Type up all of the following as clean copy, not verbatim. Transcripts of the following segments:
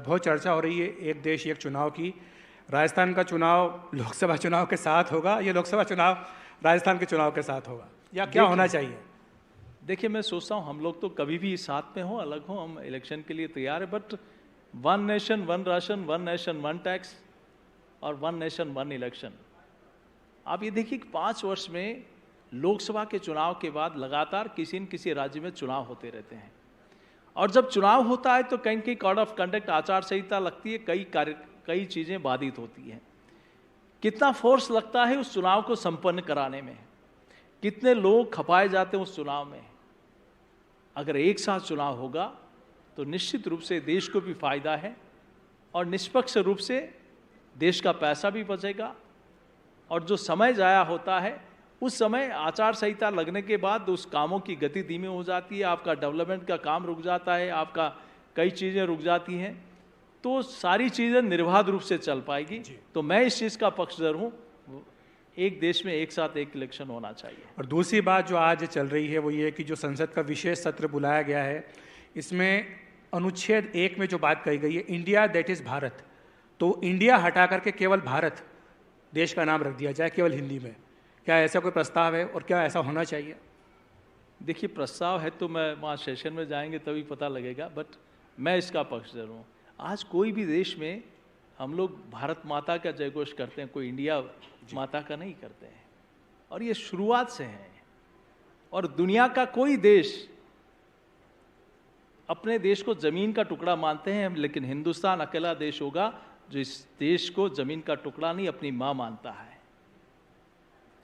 बहुत चर्चा हो रही है एक देश एक चुनाव की। राजस्थान का चुनाव लोकसभा चुनाव के साथ होगा या लोकसभा चुनाव राजस्थान के चुनाव के साथ होगा, या क्या होना चाहिए? देखिए, मैं सोचता हूँ हम लोग तो कभी भी साथ में हो अलग हो, हम इलेक्शन के लिए तैयार है। But one nation one ration, one nation one tax और वन नेशन वन इलेक्शन। आप ये देखिए कि 5 वर्ष में लोकसभा के चुनाव के बाद लगातार किसी न किसी राज्य में चुनाव होते रहते हैं, और जब चुनाव होता है तो कहीं कहीं कोड ऑफ कंडक्ट आचार संहिता लगती है, कई चीज़ें बाधित होती हैं। कितना फोर्स लगता है उस चुनाव को संपन्न कराने में, कितने लोग खपाए जाते हैं उस चुनाव में। अगर एक साथ चुनाव होगा तो निश्चित रूप से देश को भी फायदा है और निष्पक्ष रूप से देश का पैसा भी बचेगा। और जो समय जाया होता है उस समय आचार संहिता लगने के बाद उस कामों की गति धीमी हो जाती है, आपका डेवलपमेंट का काम रुक जाता है, आपका कई चीज़ें रुक जाती हैं, तो सारी चीज़ें निर्बाध रूप से चल पाएगी। तो मैं इस चीज़ का पक्षधर हूँ, एक देश में एक साथ एक इलेक्शन होना चाहिए। और दूसरी बात जो आज चल रही है वो ये कि जो संसद का विशेष सत्र बुलाया गया है, इसमें अनुच्छेद 1 में जो बात कही गई है, इंडिया दैट इज़ भारत, तो इंडिया हटा करके केवल भारत देश का नाम रख दिया जाए केवल हिंदी में। क्या ऐसा कोई प्रस्ताव है और क्या ऐसा होना चाहिए? देखिए, प्रस्ताव है तो मैं वहाँ सेशन में जाएंगे तभी पता लगेगा, बट मैं इसका पक्षधर हूँ। आज कोई भी देश में हम लोग भारत माता का जयघोष करते हैं, कोई इंडिया माता का नहीं करते हैं, और ये शुरुआत से है। और दुनिया का कोई देश अपने देश को जमीन का टुकड़ा मानते हैं, लेकिन हिंदुस्तान अकेला देश होगा जो इस देश को जमीन का टुकड़ा नहीं अपनी माँ मानता है।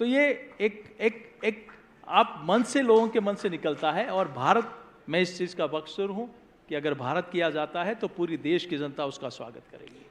तो ये एक आप मन से, लोगों के मन से निकलता है। और भारत, मैं इस चीज़ का पक्षधर हूँ कि अगर भारत किया जाता है तो पूरी देश की जनता उसका स्वागत करेगी।